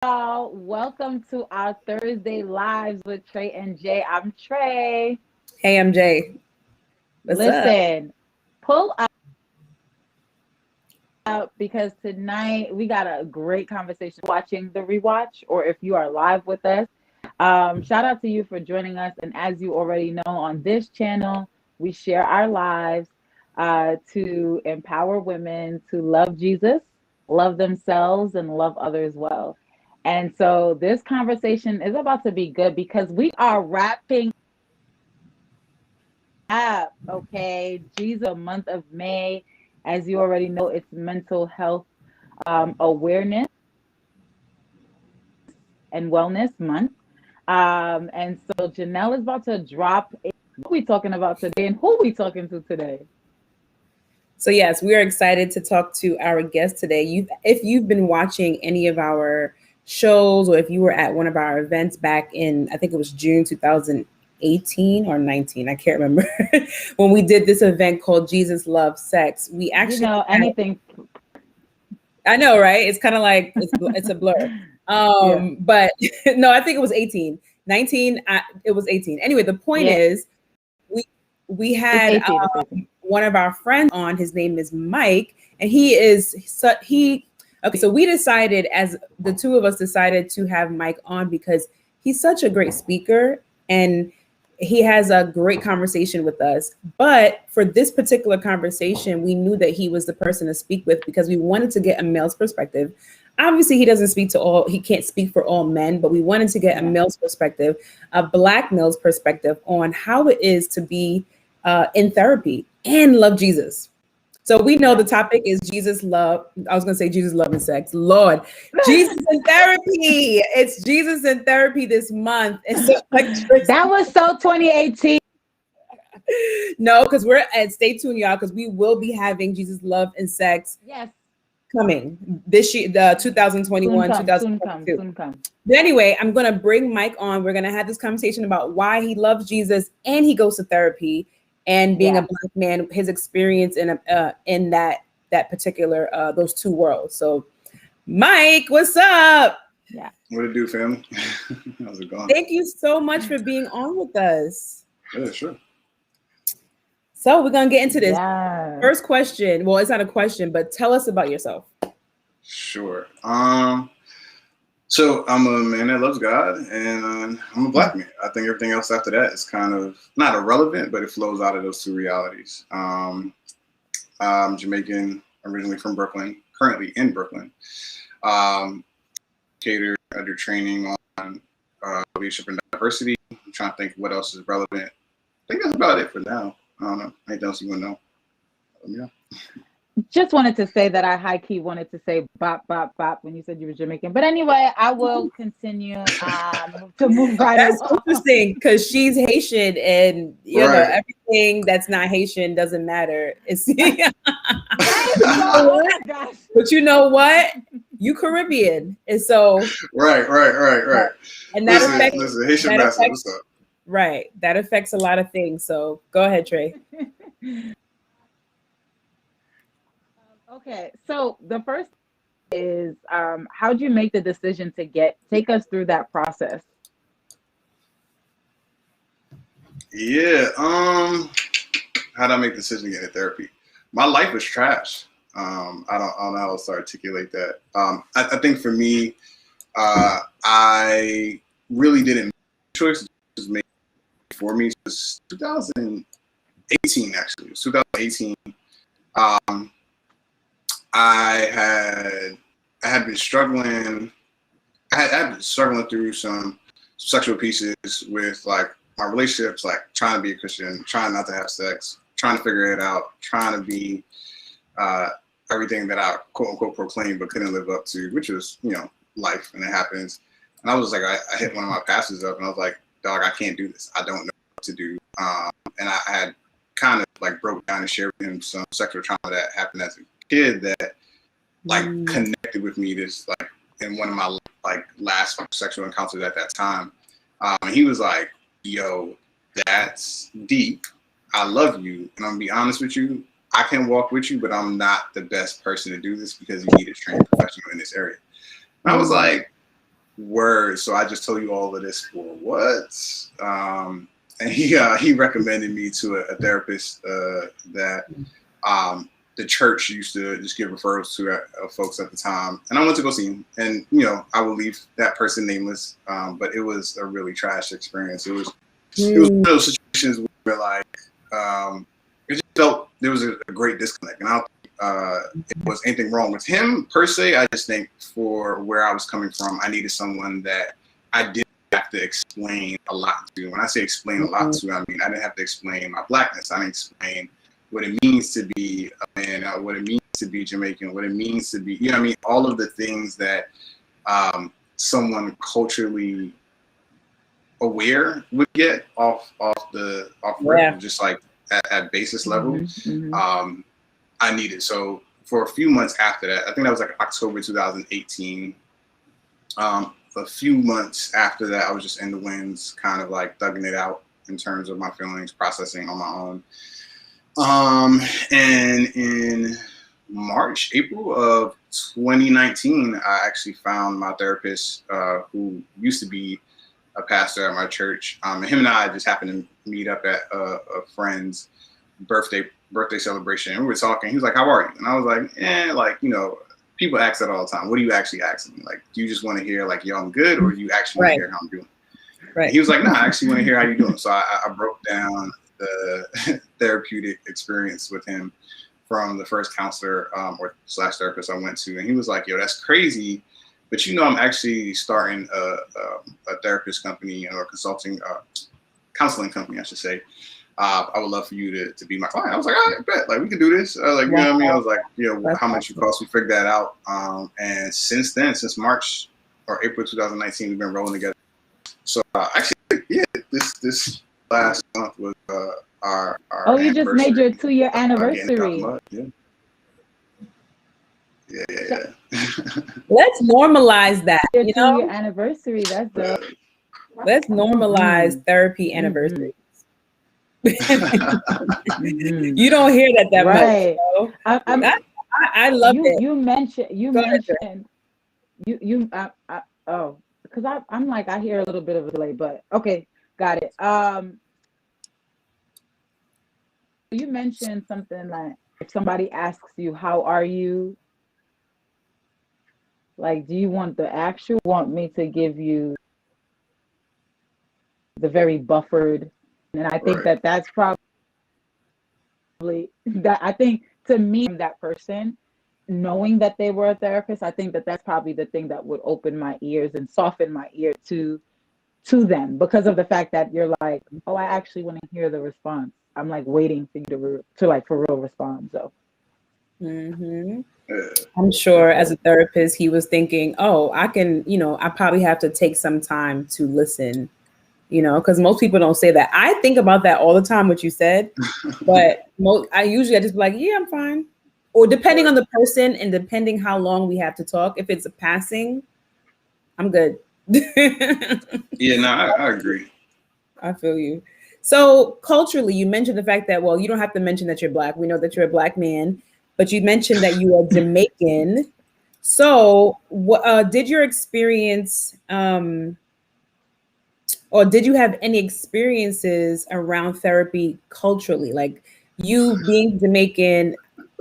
Welcome to our Thursday lives with Trey and Jay. I'm Trey. Hey, I'm Jay. What's up? Listen, pull up because tonight we got a great conversation watching the rewatch, or if you are live with us. Shout out to you for joining us. And as you already know, on this channel, we share our lives to empower women to love Jesus, love themselves, and love others well. And so this conversation is about to be good because we are wrapping up, okay? Jesus, month of May. As you already know, it's mental health awareness and wellness month. And so Janelle is about to drop what we talking about today and who we talking to today. So yes, we are excited to talk to our guest today. If you've been watching any of our shows, or if you were at one of our events back in, I think it was June 2018 or 19, I can't remember, when we did this event called Jesus Loves Sex. We actually anything. I know, right? It's kind of like it's a blur. Yeah. But no, I think it was 18. 19, it was 18. Anyway, the point is we had 18. One of our friends on. His name is Mike, and okay, so we decided, as the two of us decided, to have Mike on because he's such a great speaker and he has a great conversation with us. But for this particular conversation, we knew that he was the person to speak with because we wanted to get a male's perspective. Obviously, he doesn't speak to all, he can't speak for all men, but we wanted to get a male's perspective, a Black male's perspective on how it is to be in therapy and love Jesus. So we know the topic is Jesus love. I was going to say Jesus love and sex. Lord, Jesus in therapy. It's Jesus in therapy this month. And so, that was so 2018. No, because we're at, stay tuned, y'all, because we will be having Jesus love and sex. Yes. Coming this year, the 2021, 2022. Soon come. But anyway, I'm going to bring Mike on. We're going to have this conversation about why he loves Jesus and he goes to therapy and being a Black man, his experience in that particular those two worlds. So, Mike, what's up? Yeah. What it do, family? How's it going? Thank you so much for being on with us. Yeah, sure. So we're gonna get into this. First question. Well, it's not a question, but tell us about yourself. Sure. So I'm a man that loves God, and I'm a Black man. I think everything else after that is kind of not irrelevant, but it flows out of those two realities. I'm Jamaican, originally from Brooklyn, currently in Brooklyn. Cater, under training on leadership and diversity. I'm trying to think what else is relevant. I think that's about it for now. I don't know. Anything else you want to know? Yeah. Just wanted to say that I high key wanted to say bop, bop, bop when you said you were Jamaican. But anyway, I will continue to move right That's along. interesting because she's Haitian and you know everything that's not Haitian doesn't matter. It's but you know what? You Caribbean. And so Right. And that affects Haitian master, what's up? Right. That affects a lot of things. So go ahead, Trey. Okay. So the first is how'd you make the decision to take us through that process? Yeah. How'd I make the decision to get into therapy? My life was trash. I don't know how else to articulate that. I think for me, I really didn't make choices made for me. It was 2018, actually. It was 2018. I had been struggling. I had been struggling through some sexual pieces with like my relationships, like trying to be a Christian, trying not to have sex, trying to figure it out, trying to be everything that I quote unquote proclaimed but couldn't live up to, which was, life, and it happens. And I was like, I hit one of my pastors up and I was like, dog, I can't do this. I don't know what to do. And I had kind of like broke down and shared with him some sexual trauma that happened as a kid that like connected with me this like in one of my like last sexual encounters at that time. And he was like, yo, that's deep. I love you. And I'm gonna be honest with you. I can walk with you, but I'm not the best person to do this because you need a trained professional in this area. And I was like, Word. So I just told you all of this for what? And he recommended me to a therapist that the church used to just give referrals to folks at the time. And I went to go see him. And, you know, I will leave that person nameless. But it was a really trash experience. It was one of those situations where, like, it just felt there was a great disconnect. And I don't think it was anything wrong with him per se. I just think for where I was coming from, I needed someone that I didn't have to explain a lot to. When I say explain a lot to, I mean I didn't have to explain my blackness. I didn't explain what it means to be a man, what it means to be Jamaican, what it means to be, you know what I mean? All of the things that someone culturally aware would get off rip, just like at basis level. I needed. So for a few months after that, I think that was like October 2018. A few months after that, I was just in the winds, kind of like thugging it out in terms of my feelings, processing on my own. And in April of 2019, I actually found my therapist, who used to be a pastor at my church. And him and I just happened to meet up at a friend's birthday celebration. And we were talking. He was like, "How are you?" And I was like, like, you know, people ask that all the time. What are you actually asking me? Like, do you just want to hear like, "Yo, I'm good," or do you actually want to hear how I'm doing? Right. He was like, "No, I actually want to hear how you're doing." So I broke down the therapeutic experience with him from the first counselor or / therapist I went to, and he was like, "Yo, that's crazy, but you know, I'm actually starting a therapist company or consulting counseling company, I should say. I would love for you to be my client." I was like, "All right, bet. Like, we can do this." Like, you know what I mean? I was like, you know, how much it costs? We figured that out. And since then, since March or April 2019, we've been rolling together. So actually, yeah, this last month was our you just made your 2-year anniversary. Yeah. Let's normalize that. Your you know, 2-year anniversary. That's dope. Let's normalize therapy anniversaries. You don't hear that right. much. I love it. You mentioned because I'm like, I hear a little bit of a delay, but okay, got it. You mentioned something like, if somebody asks you, "How are you?" Like, do you want me to give you the very buffered? And I think that's probably that. I think, to me, that person, knowing that they were a therapist, I think that's probably the thing that would open my ears and soften my ear to them, because of the fact that you're like, "Oh, I actually want to hear the response. I'm like waiting for you to like for real respond." So I'm sure as a therapist, he was thinking, "Oh, I can, you know, I probably have to take some time to listen." You know, because most people don't say that. I think about that all the time, what you said, but I just be like, "Yeah, I'm fine." Or depending on the person and depending how long we have to talk. If it's a passing, I'm good. Yeah, no, I agree. I feel you. So culturally, you mentioned the fact that, well, you don't have to mention that you're Black. We know that you're a Black man, but you mentioned that you are Jamaican. So did your experience, or did you have any experiences around therapy culturally? Like, you being Jamaican,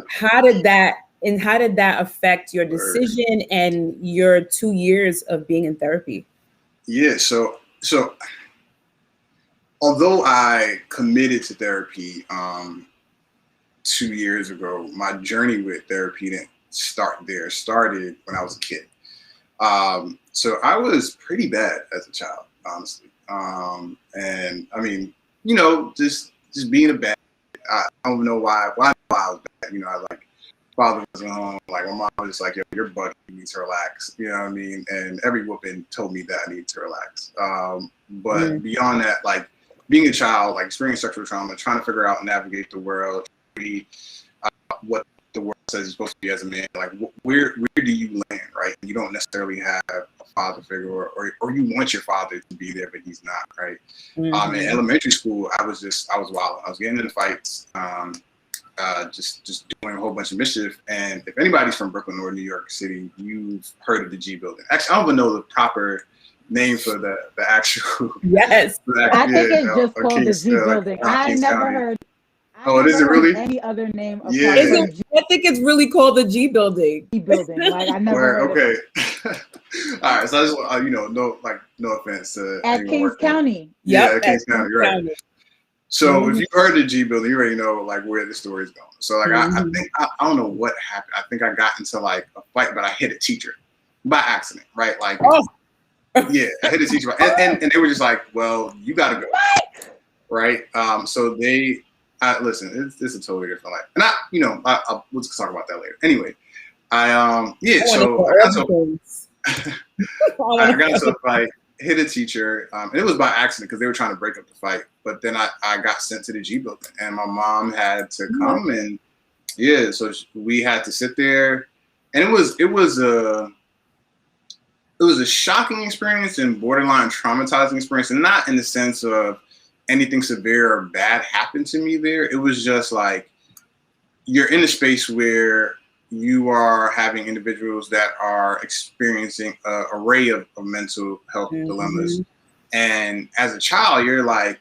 how did that affect your decision and your 2 years of being in therapy? Yeah, so although I committed to therapy 2 years ago, my journey with therapy didn't start there. It started when I was a kid. So I was pretty bad as a child, honestly. And I mean, you know, just being a bad, I don't know why I was bad. You know, I like, father wasn't home. Like, my mom was just like, "Yo, you're bugging, you need to relax." You know what I mean? And every whooping told me that I need to relax. But beyond that, like, being a child, like, experiencing sexual trauma, trying to figure out and navigate the world, what the world says you're supposed to be as a man, like, where do you land, right? You don't necessarily have a father figure, or you want your father to be there, but he's not, right? In elementary school, I was wild. I was getting into fights. I just doing a whole bunch of mischief. And if anybody's from Brooklyn or New York City, you've heard of the G building. Actually, I don't even know the proper name for the actual. Yes. I think it's just called the G building. I never heard. Oh, is it really? Any other name? Yeah. I think it's really called the G building. G building. Like I never heard okay. of it. All right. So I just no offense to at Kings County. Yeah, at Kings County, right? So if you heard the G building, you already know like where the story is going. So like I think I don't know what happened. I think I got into like a fight, but I hit a teacher by accident, right? Like yeah, I hit a teacher, and they were just like, "Well, you got to go," right? So they. Listen, it's a totally different life, and we'll talk about that later. Anyway, I got into a fight, hit a teacher, and it was by accident because they were trying to break up the fight. But then I got sent to the G building, and my mom had to come, and so we had to sit there, and it was a shocking experience and borderline traumatizing experience, and not in the sense of anything severe or bad happened to me there. It was just like you're in a space where you are having individuals that are experiencing an array of mental health dilemmas. And as a child, you're like,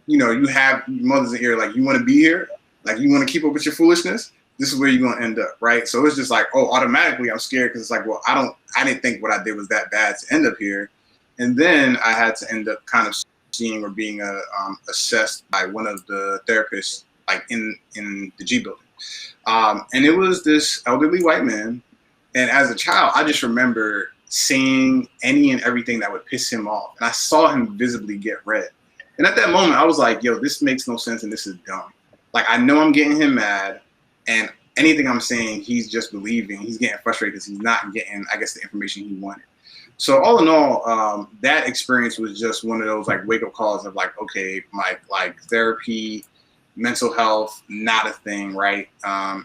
you have mothers in here, like, you want to be here? Like, you want to keep up with your foolishness? This is where you're going to end up, right? So it's just like, automatically I'm scared because it's like, well, I didn't think what I did was that bad to end up here. And then I had to end up kind of seeing or being assessed by one of the therapists, like in the G building. And it was this elderly white man. And as a child, I just remember saying any and everything that would piss him off. And I saw him visibly get red. And at that moment, I was like, yo, this makes no sense and this is dumb. Like, I know I'm getting him mad, and anything I'm saying, he's just believing. He's getting frustrated because he's not getting, I guess, the information he wanted. So all in all, that experience was just one of those like wake-up calls of like, okay, like therapy, mental health, not a thing, right?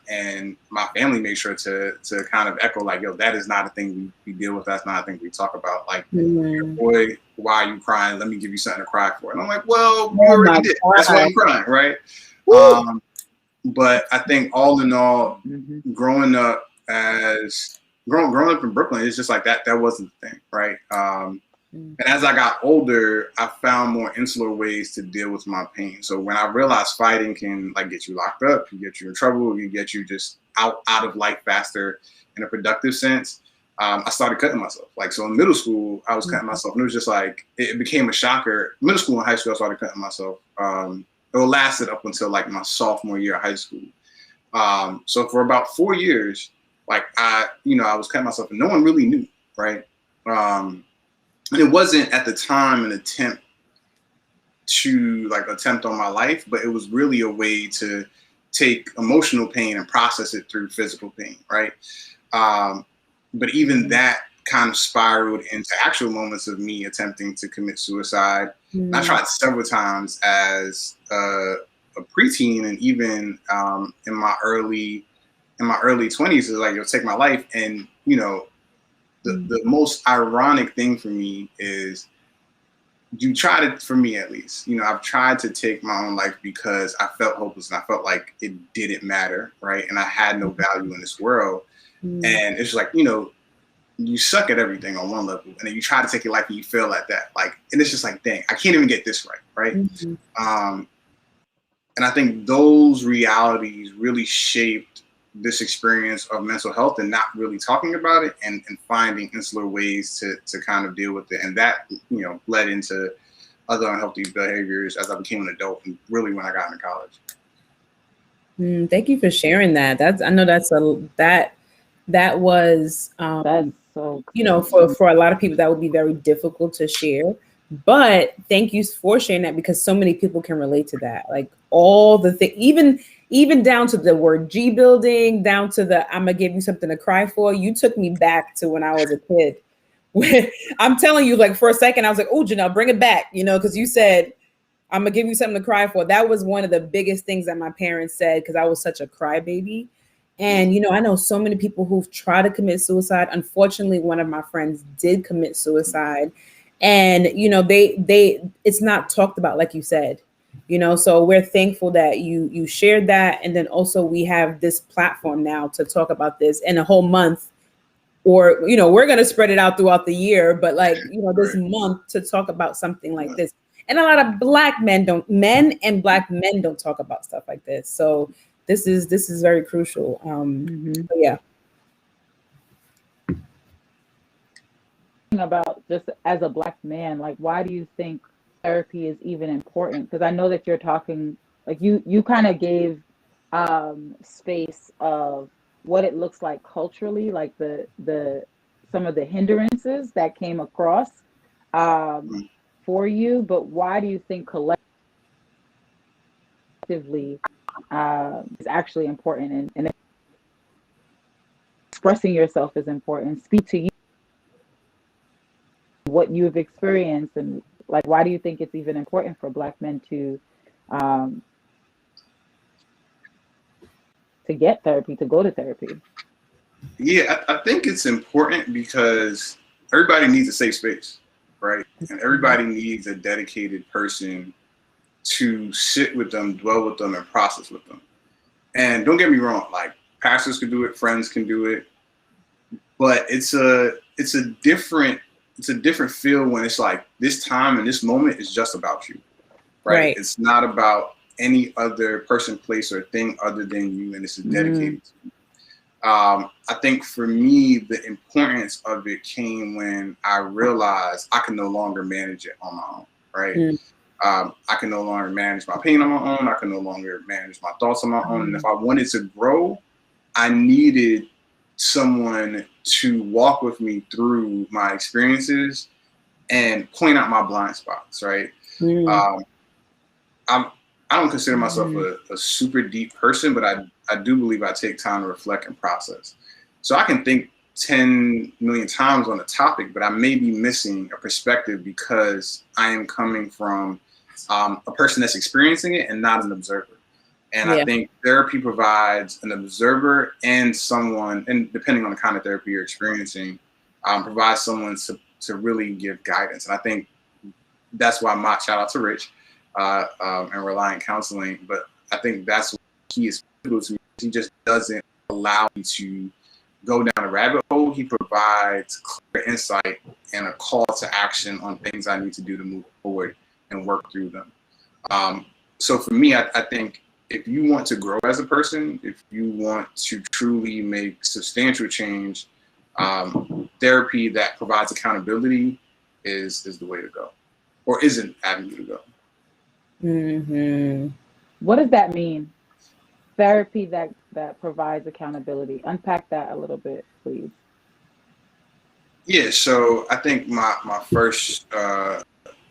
And my family made sure to kind of echo like, yo, that is not a thing we deal with. That's not a thing we talk about. Like, boy, why are you crying? Let me give you something to cry for. And I'm like, well, you already did. That's why I'm crying, right? But I think all in all, growing up in Brooklyn, it's just like that wasn't the thing, right? And as I got older, I found more insular ways to deal with my pain. So when I realized fighting can like get you locked up, can get you in trouble, can get you just out of life faster in a productive sense, I started cutting myself. Like, so in middle school, I was cutting myself, and it was just like, it became a shocker. Middle school and high school, I started cutting myself. It lasted up until like my sophomore year of high school. So for about 4 years, like I was cutting myself and no one really knew, right? And it wasn't at the time an attempt on my life, but it was really a way to take emotional pain and process it through physical pain, right? But even that kind of spiraled into actual moments of me attempting to commit suicide. And I tried several times as a preteen, and even in my early 20s, is like, you'll take my life. And the most ironic thing for me is for me at least, I've tried to take my own life because I felt hopeless and I felt like it didn't matter, right? And I had no value in this world. And it's like, you suck at everything on one level, and then you try to take your life and you fail at that. Like, and it's just like, dang, I can't even get this right? And I think those realities really shaped this experience of mental health and not really talking about it and finding insular ways to kind of deal with it. And that, led into other unhealthy behaviors as I became an adult, and really when I got into college. Thank you for sharing that. That was, that's so, for a lot of people that would be very difficult to share. But thank you for sharing that, because so many people can relate to that. Like all the things, even down to the word G building, down to the I'm gonna give you something to cry for. You took me back to when I was a kid. When I'm telling you, like for a second, I was like, oh, Janelle, bring it back, because you said I'm gonna give you something to cry for. That was one of the biggest things that my parents said, because I was such a crybaby. And, I know so many people who've tried to commit suicide. Unfortunately, one of my friends did commit suicide. And, it's not talked about, like you said. So we're thankful that you shared that. And then also we have this platform now to talk about this in a whole month, or, we're going to spread it out throughout the year, but this month to talk about something like this. And a lot of men and black men don't talk about stuff like this. So this is very crucial. But yeah. About just as a black man, like, why do you think therapy is even important? Because I know that you're talking, like, you kind of gave space of what it looks like culturally, like the some of the hindrances that came across for you, but why do you think collectively is actually important, and expressing yourself is important? Speak to you, what you've experienced, and like, why do you think it's even important for black men to get therapy, to go to therapy? Yeah, I think it's important because everybody needs a safe space, right? And everybody needs a dedicated person to sit with them, dwell with them, and process with them. And don't get me wrong, like, pastors can do it, friends can do it, but it's a different feel when it's like this time and this moment is just about you, right? It's not about any other person, place, or thing other than you, and it's dedicated to you. I think for me, the importance of it came when I realized I can no longer manage it on my own, right? I can no longer manage my pain on my own. I can no longer manage my thoughts on my own. And if I wanted to grow, I needed someone to walk with me through my experiences and point out my blind spots, right? I don't consider myself a super deep person, but I do believe I take time to reflect and process. So I can think 10 million times on a topic, but I may be missing a perspective because I am coming from a person that's experiencing it and not an observer. And I think therapy provides an observer and someone, and depending on the kind of therapy you're experiencing, provides someone to really give guidance. And I think that's why my shout out to Rich and Reliant Counseling. But I think that's what he is pivotal to. He just doesn't allow me to go down a rabbit hole. He provides clear insight and a call to action on things I need to do to move forward and work through them. So for me, I think if you want to grow as a person, if you want to truly make substantial change, therapy that provides accountability is the way to go, or is an avenue to go. What does that mean? Therapy that provides accountability. Unpack that a little bit, please. Yeah, so I think my first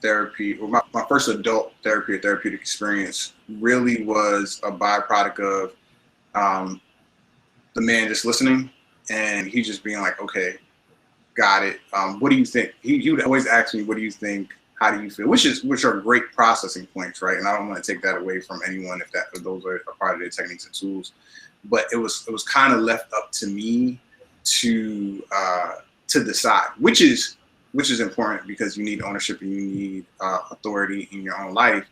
therapy, or my first adult therapy or therapeutic experience really was a byproduct of the man just listening and he just being like, okay, got it. What do you think? He would always ask me, what do you think? How do you feel? Which are great processing points, right? And I don't want to take that away from anyone if those are a part of their techniques and tools. But it was kind of left up to me to decide, which is important because you need ownership and you need authority in your own life.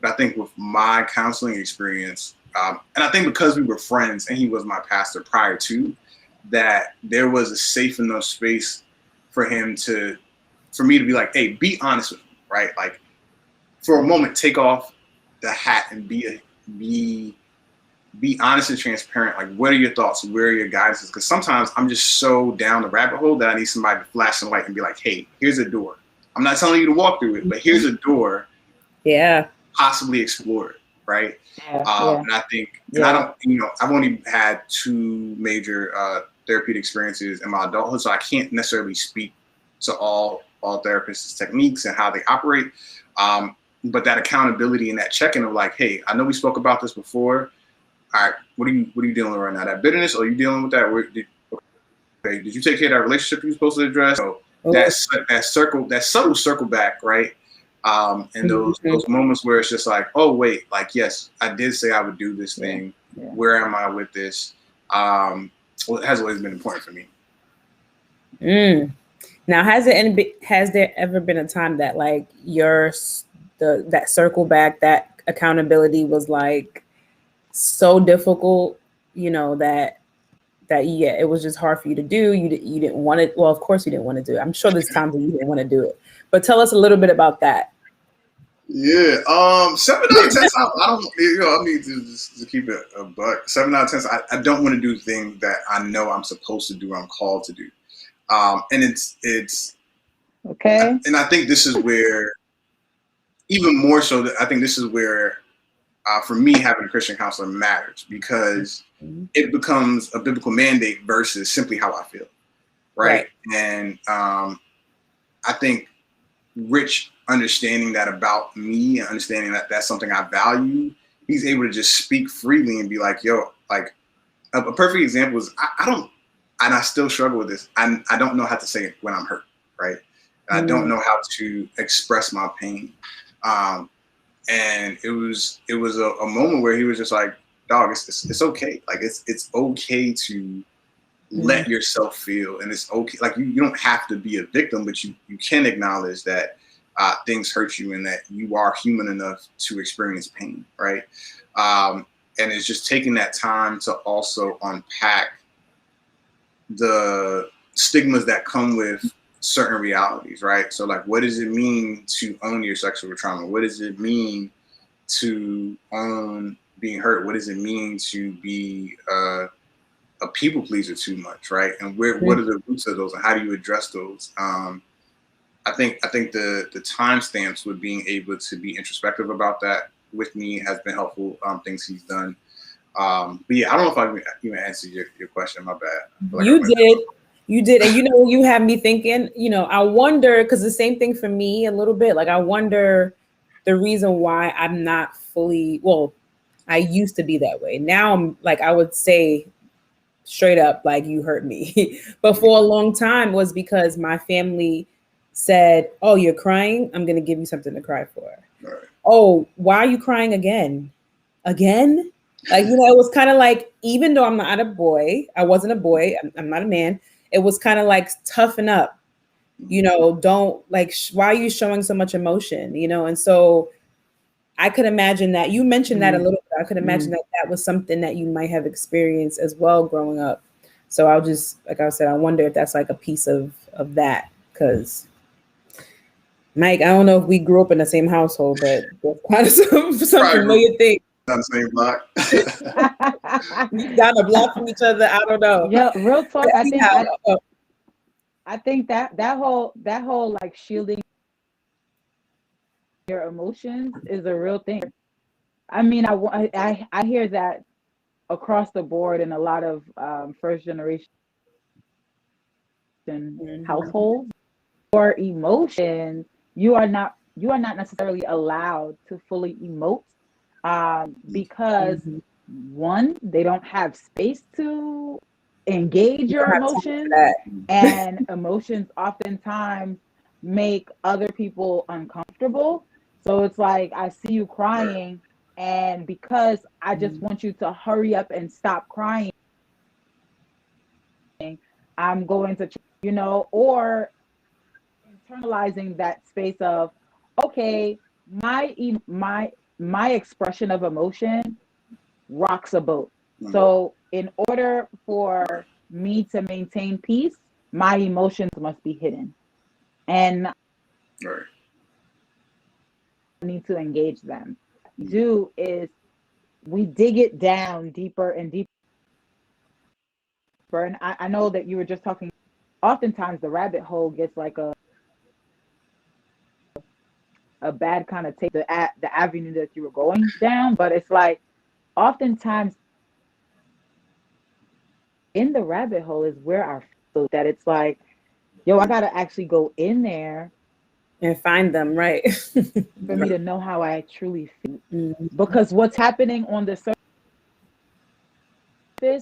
But I think with my counseling experience, and I think because we were friends and he was my pastor prior to that, there was a safe enough space for me to be like, hey, be honest with me, right? Like, for a moment, take off the hat and be honest and transparent. Like, what are your thoughts? Where are your guidances? Because sometimes I'm just so down the rabbit hole that I need somebody to flash some light and be like, hey, here's a door. I'm not telling you to walk through it, but here's a door. Yeah. Possibly explore it, right? And I think, and I've only had 2 major therapeutic experiences in my adulthood, so I can't necessarily speak to all therapists' techniques and how they operate. But that accountability and that check-in of like, hey, I know we spoke about this before. All right, what are you dealing with right now? That bitterness, or are you dealing with that? Did you take care of that relationship you were supposed to address? So that subtle circle back, right? And those moments where it's just like, oh wait, like, yes, I did say I would do this thing. Yeah. Where am I with this? It has always been important for me. Now, has there ever been a time that like that circle back, that accountability was like so difficult, you know, that yeah, it was just hard for you to do. You didn't want it. Well, of course you didn't want to do it. I'm sure there's times when you didn't want to do it. But tell us a little bit about that. Yeah, 7 out of 10. I don't, you know, I mean, to keep it a buck. 7 out of 10. I don't want to do things that I know I'm supposed to do. I'm called to do. And it's okay. And I think this is where, even more so, that I think this is where, for me, having a Christian counselor matters, because it becomes a biblical mandate versus simply how I feel, right? And I think Rich understanding that about me and understanding that that's something I value, he's able to just speak freely and be like, yo, like a perfect example is I don't, and I still struggle with this. I don't know how to say it when I'm hurt, right? I don't know how to express my pain. And it was a moment where he was just like, dog, it's okay. Like it's okay to let yourself feel, and it's okay. Like you don't have to be a victim, but you can acknowledge that things hurt you and that you are human enough to experience pain, right? And it's just taking that time to also unpack the stigmas that come with certain realities, right? So like, what does it mean to own your sexual trauma? What does it mean to own being hurt? What does it mean to be a people pleaser too much, right? And what are the roots of those, and how do you address those? I think the timestamps with being able to be introspective about that with me has been helpful. Things he's done. But yeah, I don't know if I even answered your question. My bad. Like You did. And you know, you have me thinking, you know, I wonder, because the same thing for me a little bit, like I wonder the reason why I'm not fully, well, I used to be that way. Now I'm like, I would say straight up, like, you hurt me. But for a long time was because my family said, oh, you're crying? I'm going to give you something to cry for. Right. Oh, why are you crying again? Again? Like, you know, it was kind of like, even though I'm not a boy, I wasn't a boy, I'm not a man. It was kind of like, toughen up, you know, don't like, why are you showing so much emotion, you know? And so I could imagine that you mentioned that a little bit. I could imagine that was something that you might have experienced as well growing up. So I'll just, like I said, I wonder if that's like a piece of that, because Mike, I don't know if we grew up in the same household, but there's kind of some familiar thing. On the same block. Down the block from each other. I don't know. Yeah, real talk. I think that whole like shielding your emotions is a real thing. I mean, I hear that across the board in a lot of first generation households. Or emotions, you are not necessarily allowed to fully emote. Because one, they don't have space to engage your emotions, and emotions oftentimes make other people uncomfortable. So it's like, I see you crying, and because I just want you to hurry up and stop crying, I'm going to, you know, or internalizing that space of, okay, my expression of emotion rocks a boat. So in order for me to maintain peace, my emotions must be hidden, and I need to engage them. Do is we dig it down deeper and deeper. And I know that you were just talking, oftentimes the rabbit hole gets like a bad kind of take the avenue that you were going down, but it's like oftentimes in the rabbit hole is where our food, that it's like, yo, I gotta actually go in there and find them, right? For me to know how I truly feel. Because what's happening on the surface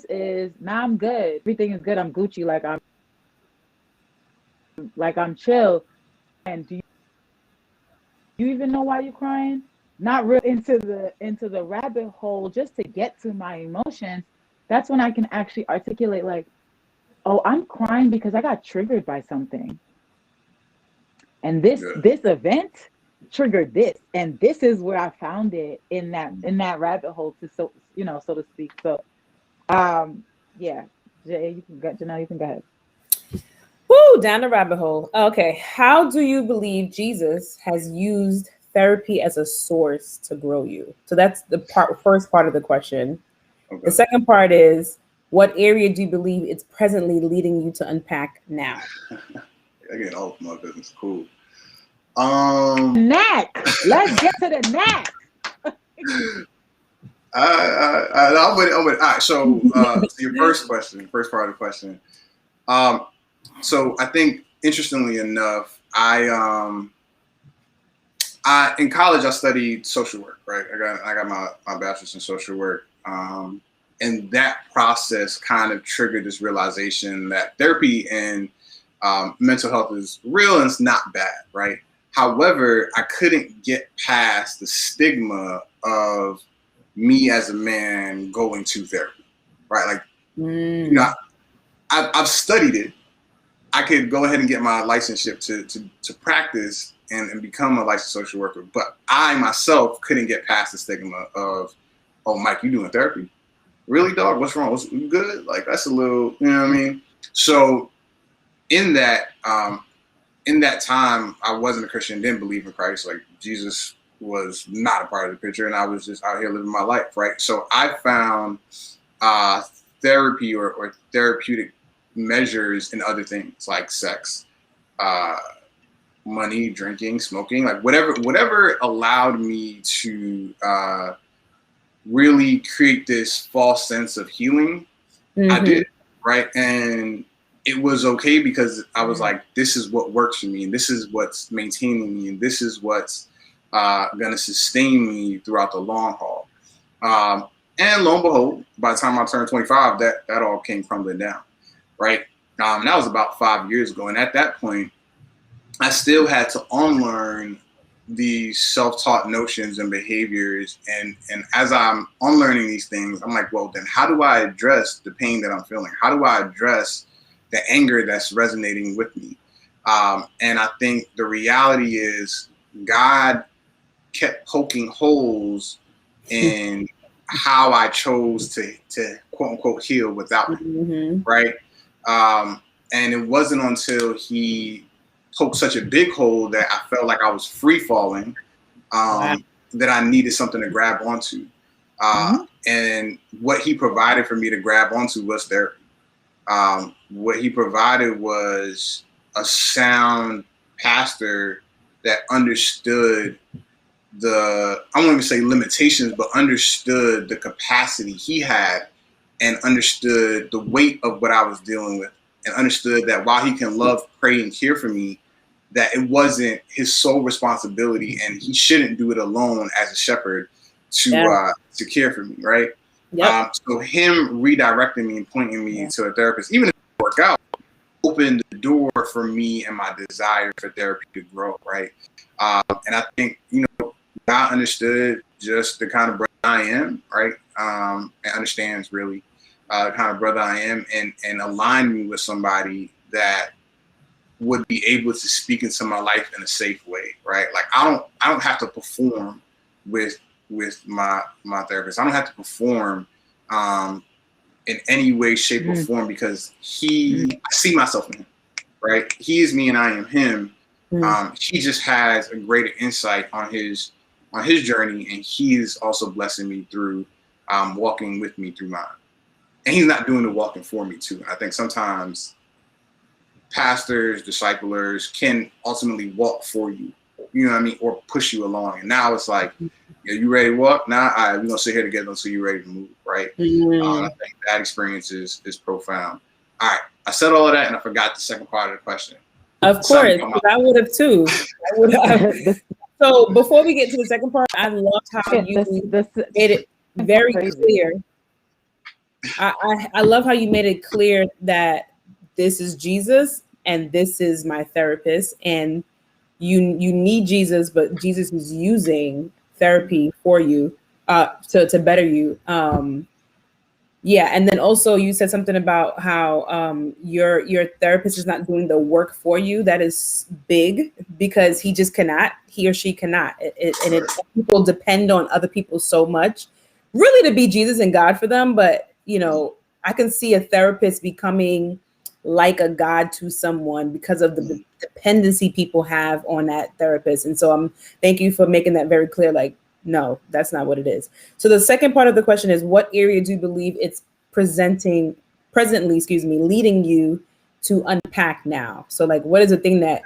is, now I'm good, everything is good, I'm Gucci, like I'm chill. And do you even know why you're crying? Not real into the rabbit hole just to get to my emotions. That's when I can actually articulate, like, oh, I'm crying because I got triggered by something. And this event triggered this, and this is where I found it in that rabbit hole, to so so to speak. So yeah, Jay, you can go. Janelle, you can go ahead. Woo, down the rabbit hole. Okay, how do you believe Jesus has used therapy as a source to grow you? So that's the first part of the question. Okay. The second part is, what area do you believe it's presently leading you to unpack now? Again, all of my business. Cool. Knack. Let's get to the knack. I'm with it. All right. So, your first question, first part of the question. So I think, interestingly enough, I in college I studied social work. Right. I got my bachelor's in social work. And that process kind of triggered this realization that therapy and mental health is real and it's not bad, right? However, I couldn't get past the stigma of me as a man going to therapy, right? Like, you know, I've studied it. I could go ahead and get my licenseship to practice and become a licensed social worker, but I myself couldn't get past the stigma of, oh, Mike, you doing therapy? Really, dog? What's wrong? You good? Like, that's a little, you know what I mean? So in that time, I wasn't a Christian, didn't believe in Christ. Like, Jesus was not a part of the picture, and I was just out here living my life, right? So I found therapy or therapeutic measures in other things like sex, money, drinking, smoking, like whatever allowed me to really create this false sense of healing. I did, right? And it was okay because I was like, this is what works for me, and this is what's maintaining me, and this is what's going to sustain me throughout the long haul. And lo and behold, by the time I turned 25, that all came crumbling down, right? And that was about 5 years ago. And at that point, I still had to unlearn these self-taught notions and behaviors. And as I'm unlearning these things, I'm like, well, then how do I address the pain that I'm feeling? How do I address the anger that's resonating with me? And I think the reality is God kept poking holes in how I chose to quote unquote heal without him, right? And it wasn't until he poked such a big hole that I felt like I was free falling, that I needed something to grab onto. And what he provided for me to grab onto was therapy. What he provided was a sound pastor that understood I won't even say limitations, but understood the capacity he had and understood the weight of what I was dealing with, and understood that while he can love, pray, and care for me, that it wasn't his sole responsibility and he shouldn't do it alone as a shepherd to care for me, right? So him redirecting me and pointing me to a therapist, even if it didn't work out, opened the door for me and my desire for therapy to grow, right? And I think, God understood just the kind of brother I am, right? And understands really the kind of brother I am, and aligned me with somebody that would be able to speak into my life in a safe way, right? Like I don't have to perform with my therapist. I don't have to perform in any way, shape, or form, because I see myself in him, right? He is me and I am him. He just has a greater insight on his journey, and he is also blessing me through walking with me through mine. And he's not doing the walking for me too. And I think sometimes pastors, disciplers can ultimately walk for you, you know what I mean, or push you along. And now it's like, you ready to walk? Now we're gonna sit here together until you're ready to move, right? I think that experience is profound. All right, I said all of that, and I forgot the second part of the question. Of course, I would have too. So before we get to the second part, I loved how you made it very clear. I love how you made it clear that this is Jesus and this is my therapist, and you need Jesus, but Jesus is using therapy for you to better you. Yeah, and then also you said something about how your therapist is not doing the work for you. That is big because he or she cannot. People depend on other people so much, really, to be Jesus and God for them. But I can see a therapist becoming like a god to someone because of the dependency people have on that therapist. And so thank you for making that very clear. Like, no, that's not what it is. So the second part of the question is, what area do you believe it's presently, leading you to unpack now? So like, what is the thing that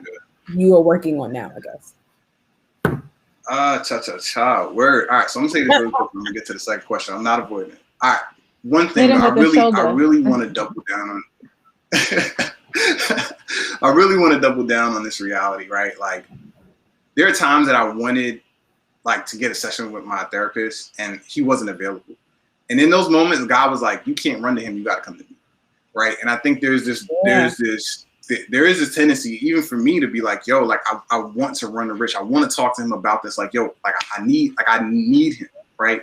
you are working on now, I guess? Word. All right, so I'm gonna say this really quick when we get to the second question. I'm not avoiding it. All right. One thing I really want to double down on. I really want to double down on this reality, right? Like, there are times that I wanted like to get a session with my therapist and he wasn't available. And in those moments, God was like, you can't run to him, you got to come to me. Right. And I think there is this tendency, even for me, to be like, yo, like I want to run to Rich. I want to talk to him about this. Like, yo, like I need him. Right.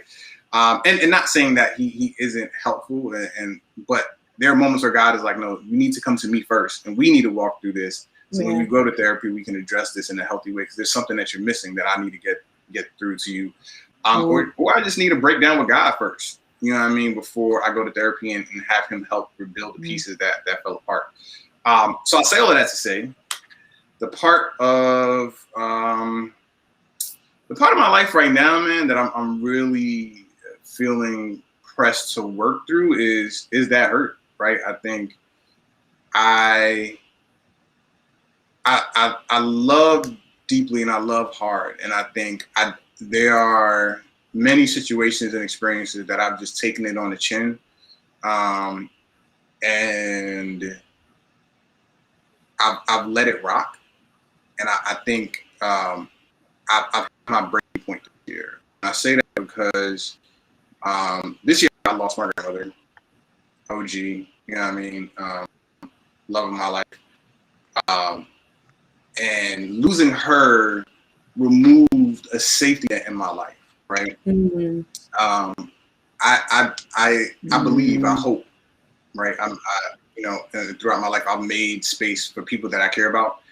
And not saying that he isn't helpful but there are moments where God is like, no, you need to come to me first and we need to walk through this. So when you go to therapy, we can address this in a healthy way because there's something that you're missing that I need to get through to you. Or I just need to break down with God first, you know what I mean, before I go to therapy and have him help rebuild the pieces that fell apart. So I say all of that to say the part of my life right now, man, that I'm really feeling pressed to work through is that hurt, right? I think I love deeply and I love hard. And I think there are many situations and experiences that I've just taken it on the chin. And I've let it rock. And I think I've had my breaking point this year. And I say that because this year I lost my grandmother, OG, you know what I mean? Love of my life. And losing her removed a safety net in my life, right? Mm-hmm. I believe, I hope, right? Throughout my life, I've made space for people that I care about.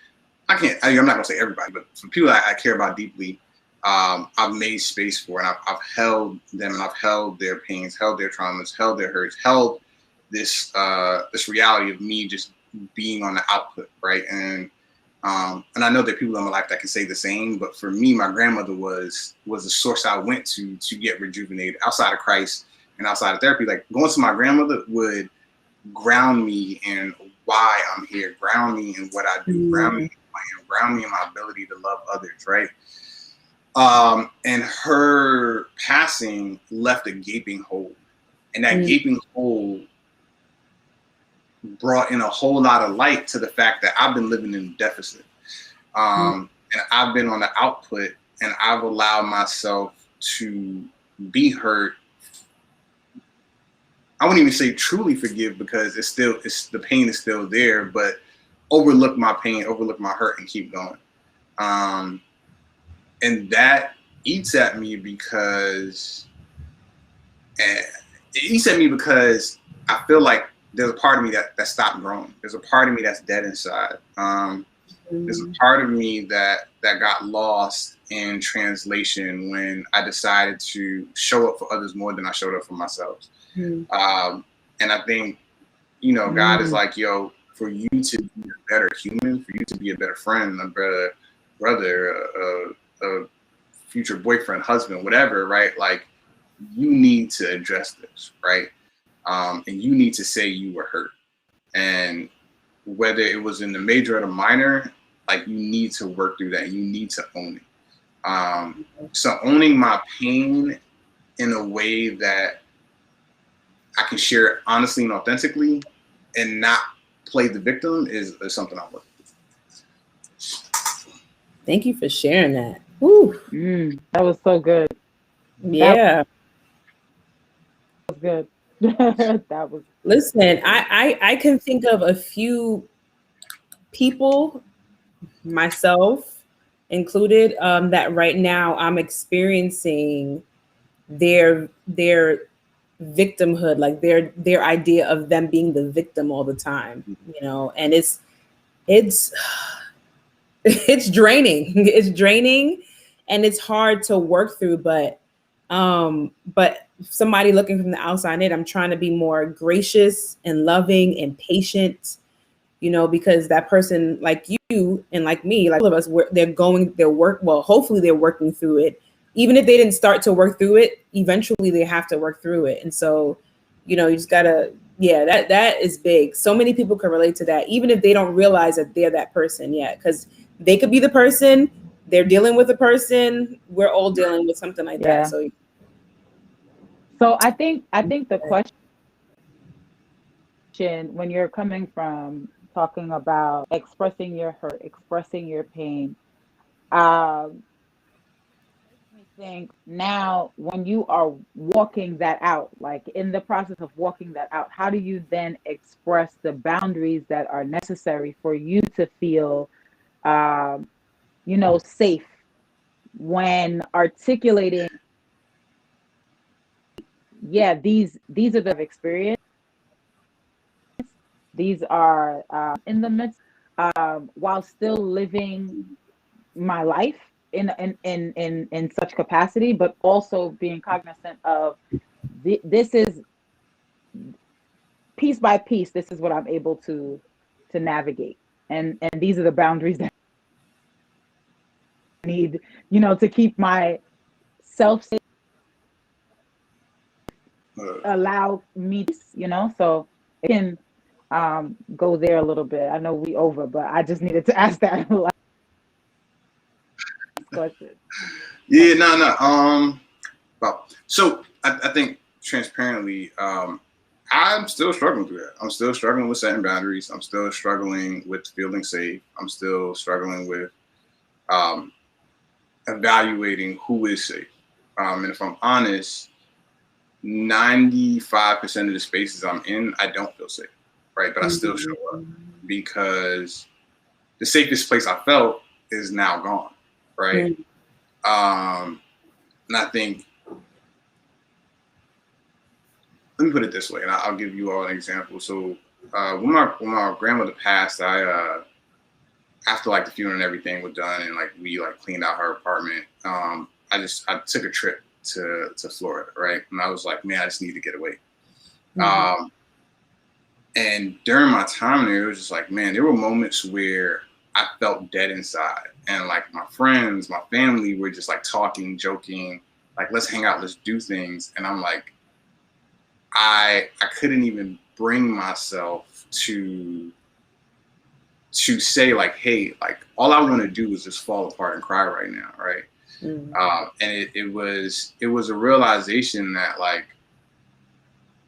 I'm not gonna say everybody, but for people that I care about deeply, I've made space for, and I've held them, and I've held their pains, held their traumas, held their hurts, held this reality of me just being on the output, right? And I know there are people in my life that can say the same, but for me, my grandmother was the source I went to get rejuvenated outside of Christ and outside of therapy. Like, going to my grandmother would ground me in why I'm here, ground me in what I do, ground me in my ability to love others, right? And her passing left a gaping hole, and that gaping hole brought in a whole lot of light to the fact that I've been living in deficit. And I've been on the output, and I've allowed myself to be hurt. I wouldn't even say truly forgive, because the pain is still there, but overlook my pain, overlook my hurt, and keep going. And that eats at me because I feel like there's a part of me that stopped growing. There's a part of me that's dead inside. There's a part of me that got lost in translation when I decided to show up for others more than I showed up for myself. And I think, God is like, yo, for you to be a better human, for you to be a better friend, a better brother, a future boyfriend, husband, whatever, right? Like, you need to address this, right? And you need to say you were hurt. And whether it was in the major or the minor, like, you need to work through that. You need to own it. So owning my pain in a way that I can share it honestly and authentically and not play the victim is something I'm working with. Thank you for sharing that. Woo. That was so good. Yeah. That was good. That was. Listen, I can think of a few people, myself included, that right now I'm experiencing their victimhood, like their idea of them being the victim all the time, you know, and it's it's draining. It's draining and it's hard to work through, but somebody looking from the outside in, I'm trying to be more gracious and loving and patient, you know, because that person like you and like me, like all of us, hopefully they're working through it. Even if they didn't start to work through it, eventually they have to work through it. And so, you know, you just gotta, that is big. So many people can relate to that, even if they don't realize that they're that person yet, because they could be the person, they're dealing with a person, we're all dealing with something like that. So I think the question, when you're coming from talking about expressing your hurt, expressing your pain, makes me think now when you are walking that out, like in the process of walking that out, how do you then express the boundaries that are necessary for you to feel, you know, safe when articulating, these are the experience. These are in the midst, while still living my life in such capacity, but also being cognizant of this is piece by piece. This is what I'm able to navigate, and these are the boundaries that I need, you know, to keep my self safe, allow me, you know, so it can go there a little bit. I know we over, but I just needed to ask that question. Yeah, no. Well, so I think transparently, I'm still struggling through that. I'm still struggling with setting boundaries. I'm still struggling with feeling safe. I'm still struggling with evaluating who is safe. And if I'm honest, 95% of the spaces I'm in, I don't feel safe, right? But I still show up because the safest place I felt is now gone, right? And I think, let me put it this way, and I'll give you all an example. So when my grandmother passed, I after like the funeral and everything was done, and like we like cleaned out her apartment, I took a trip to Florida, right? And I was like, man, I just need to get away. And during my time there, it was just like, man, there were moments where I felt dead inside, and like my friends, my family were just like talking, joking, like let's hang out, let's do things, and I'm like, I couldn't even bring myself to say like, hey, like all I want to do is just fall apart and cry right now, right? And it was a realization that like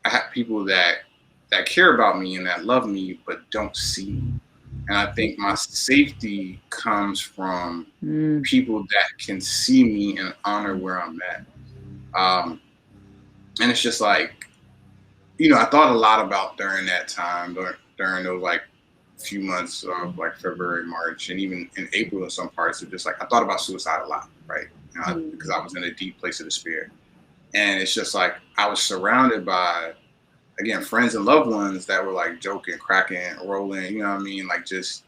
I have people that care about me and that love me but don't see me. And I think my safety comes from people that can see me and honor where I'm at. And it's just like, you know, I thought a lot about during that time, during those like few months of like February, March, and even in April in some parts, of just like I thought about suicide a lot, right? You know, because I was in a deep place of despair. And it's just like I was surrounded by, again, friends and loved ones that were like joking, cracking, rolling, you know what I mean? Like just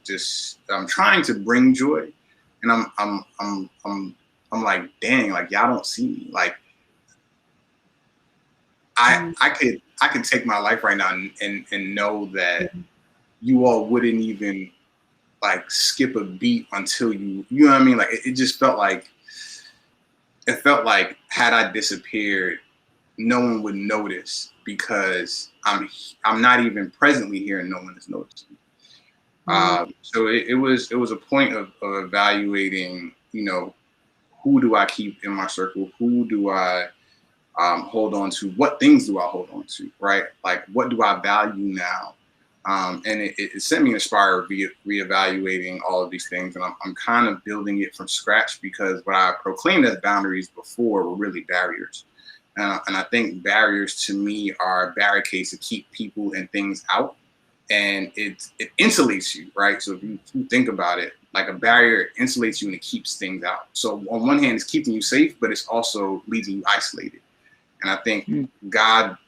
I'm trying to bring joy. And I'm like, dang, like y'all don't see me. Like I could take my life right now and know that you all wouldn't even like skip a beat until you know what I mean? Like it just felt like had I disappeared, no one would notice because I'm not even presently here and no one is noticing. So it was a point of evaluating, you know, who do I keep in my circle? Who do I hold on to? What things do I hold on to, right? Like, what do I value now? And it sent me in a spiral of reevaluating all of these things. And I'm kind of building it from scratch because what I proclaimed as boundaries before were really barriers. And I think barriers to me are barricades to keep people and things out. And it insulates you, right? So if you think about it, like a barrier insulates you and it keeps things out. So on one hand, it's keeping you safe, but it's also leaving you isolated. And I think God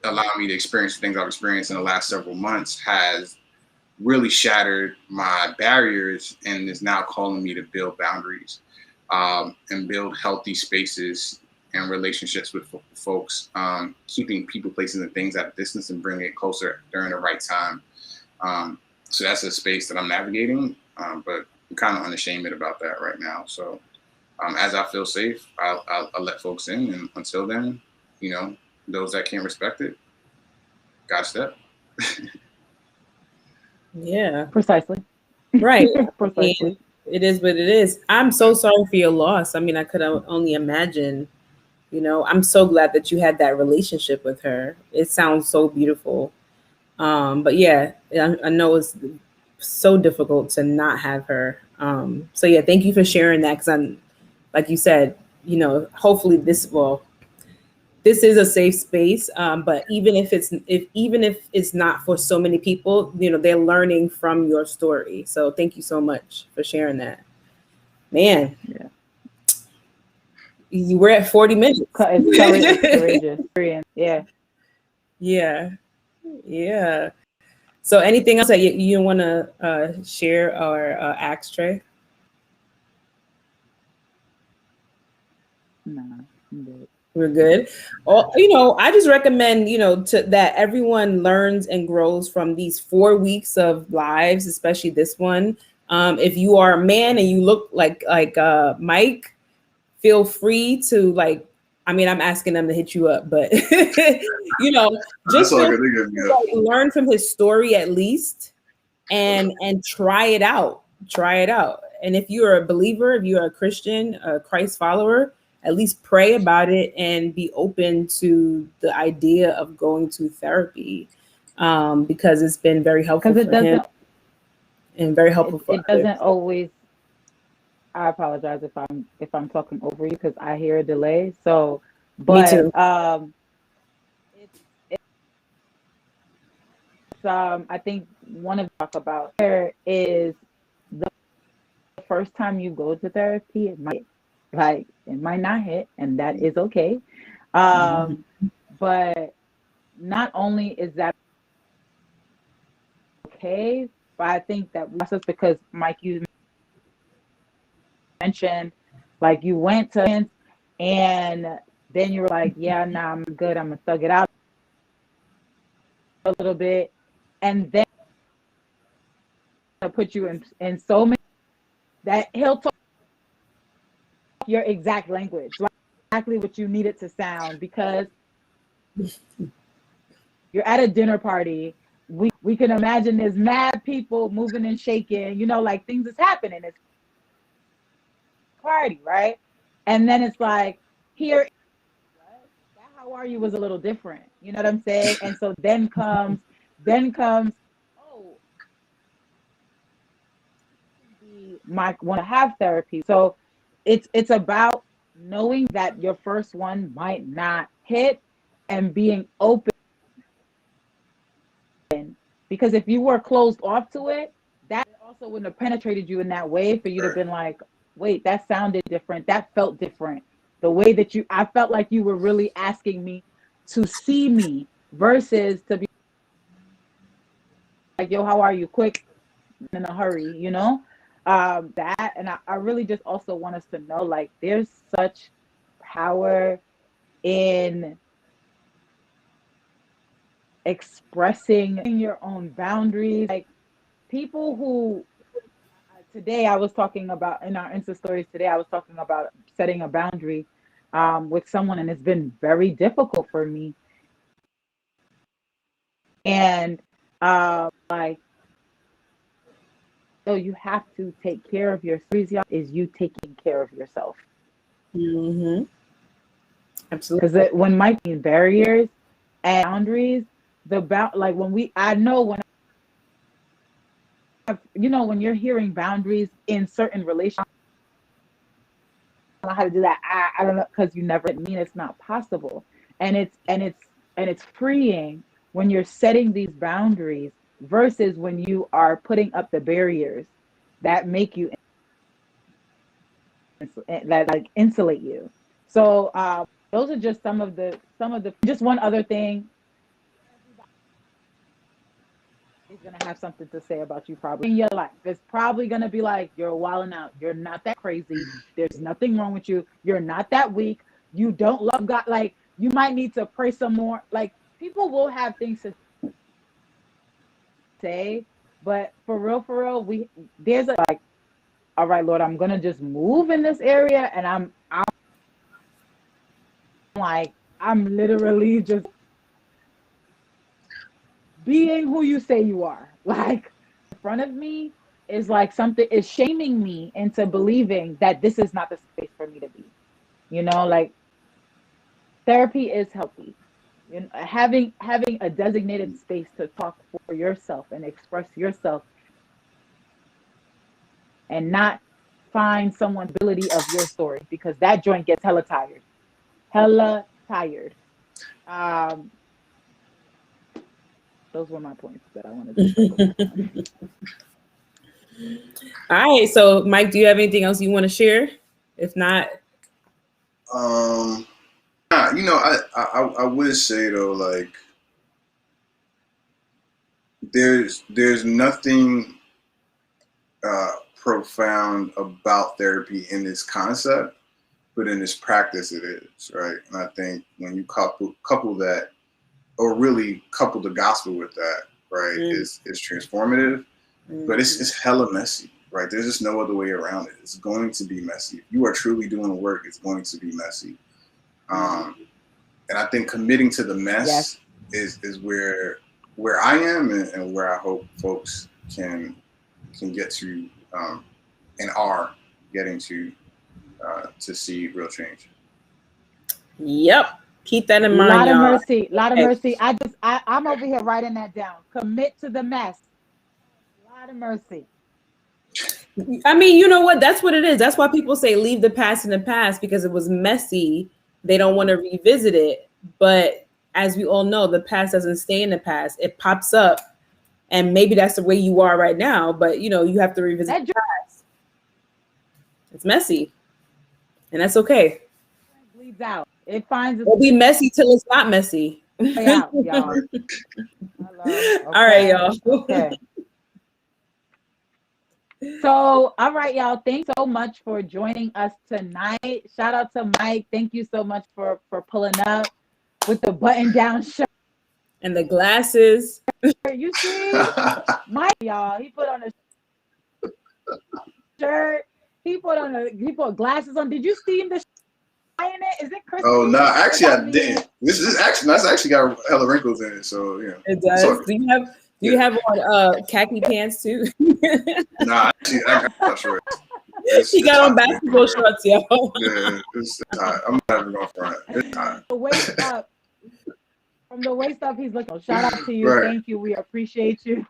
allowing me to experience the things I've experienced in the last several months has really shattered my barriers and is now calling me to build boundaries, and build healthy spaces and relationships with folks, keeping people, places, and things at a distance and bringing it closer during the right time. So that's a space that I'm navigating, but I'm kind of unashamed about that right now. So as I feel safe, I'll let folks in, and until then, you know, those that can't respect it, gotta step. Yeah, Precisely. right. Precisely. It is what it is. I'm so sorry for your loss. I mean, I could only imagine. You know, I'm so glad that you had that relationship with her. It sounds so beautiful. But yeah, I know it's so difficult to not have her. So yeah, thank you for sharing that. Because I'm, like you said, you know, hopefully this is a safe space. But even if it's not for so many people, you know, they're learning from your story. So thank you so much for sharing that, man. Yeah. You were at 40 minutes. It's courageous. Yeah. Yeah. Yeah. So anything else that you want to share or ask, Trey? No, I'm good. We're good. Well, you know, I just recommend, you know, that everyone learns and grows from these 4 weeks of lives, especially this one. If you are a man and you look like Mike, feel free to like. I mean, I'm asking them to hit you up, but you know, just learn from his story at least, and try it out. Try it out. And if you're a believer, if you're a Christian, a Christ follower, at least pray about it and be open to the idea of going to therapy, because it's been very helpful for him and very helpful for it doesn't always. I apologize if I'm talking over you because I hear a delay. So, Me too. I think one of the talk about there is the first time you go to therapy, it might not hit, and that is okay. But not only is that okay, but I think that process, because Mike, you mentioned like you went to, and then you were like, yeah, nah, I'm good, I'm gonna thug it out a little bit, and then put you in so many that he'll talk your exact language, like exactly what you need it to sound, because you're at a dinner party. We can imagine there's mad people moving and shaking, you know, like things is happening. It's party, right? And then it's like, here, that how are you was a little different. You know what I'm saying? And so then comes, oh, Mike want to have therapy. So it's about knowing that your first one might not hit and being open, because if you were closed off to it, that also wouldn't have penetrated you in that way for you to have been like, wait, that sounded different, that felt different, the way that I felt like you were really asking me to see me versus to be like, yo, how are you, quick, in a hurry, you know. That, and I really just also want us to know, like, there's such power in expressing your own boundaries. Like, people who today I was talking about in our Insta stories today, I was talking about setting a boundary with someone, and it's been very difficult for me. And like, so you have to take care of your stories, y'all, is you taking care of yourself. Mm-hmm. Absolutely. Because when Mike means barriers and boundaries, like I know when you know, when you're hearing boundaries in certain relationships, I don't know how to do that. I don't know, because you never mean it's not possible. And it's freeing when you're setting these boundaries versus when you are putting up the barriers that make you, that like insulate you. So those are just some of the just one other thing. gonna have something to say about you probably in your life. It's probably gonna be like, you're wilding out. You're not that crazy. There's nothing wrong with you. You're not that weak. You don't love God. Like, you might need to pray some more. Like, people will have things to say, but for real, there's a like, all right, Lord, I'm gonna just move in this area, and I'm like, I'm literally just being who you say you are. Like, in front of me is like something is shaming me into believing that this is not the space for me to be. Like, therapy is healthy. Having a designated space to talk for yourself and express yourself, and not find someone's ability of your story, because that joint gets hella tired. Those were my points that I wanted to say. All right, so Mike, do you have anything else you want to share? If not, I would say though, like, there's nothing profound about therapy in this concept, but in this practice it is, right? And I think when you couple that, or really couple the gospel with that, right, is transformative, but it's hella messy, right? There's just no other way around it. It's going to be messy. If you are truly doing the work, it's going to be messy. And I think committing to the mess is where I am, and where I hope folks can get to, and are getting to see real change. Yep. Keep that in mind, lot of y'all. Lot of mercy. I'm over here writing that down. Commit to the mess. Lot of mercy. I mean, you know what? That's what it is. That's why people say leave the past in the past, because it was messy. They don't want to revisit it. But as we all know, the past doesn't stay in the past. It pops up. And maybe that's the way you are right now. But, you have to revisit the past. It's messy. And that's okay. It bleeds out. It finds It'll be messy till it's not messy. Out, y'all. Okay. All right, y'all. Okay. So, all right, y'all. Thanks so much for joining us tonight. Shout out to Mike. Thank you so much for pulling up with the button-down shirt and the glasses. You see, Mike, y'all. He put on a shirt. He put glasses on. Did you see him? In it? Is it Christmas? Oh no, actually I didn't. That's actually got hella wrinkles in it, so yeah. It does. So, do you have on khaki pants too? Nah, actually, I'm not sure. He got on basketball shorts, yo. Yeah, it's hot. I'm not even going front. It's hot. The waist up. From the waist up, he's looking. Shout out to you. Right. Thank you. We appreciate you.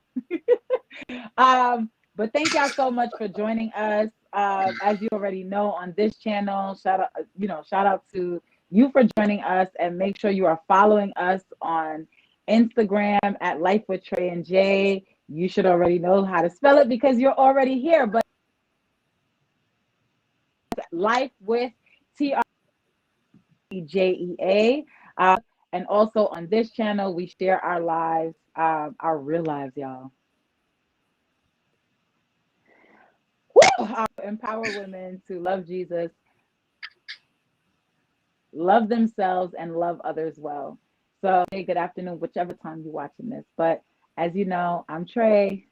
But thank y'all so much for joining us. As you already know, on this channel, shout out to you for joining us, and make sure you are following us on Instagram at Life with Trey and Jay. You should already know how to spell it because you're already here, but Life with TREJEA. And also on this channel, we share our lives, our real lives, y'all. Empower women to love Jesus, love themselves, and love others well. So, hey, good afternoon, whichever time you're watching this. But as you know, I'm Trey.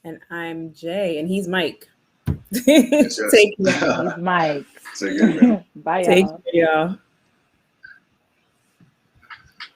And I'm Jay. And he's Mike. Take care. He's Mike. Take care. Bye, y'all. Take care, y'all.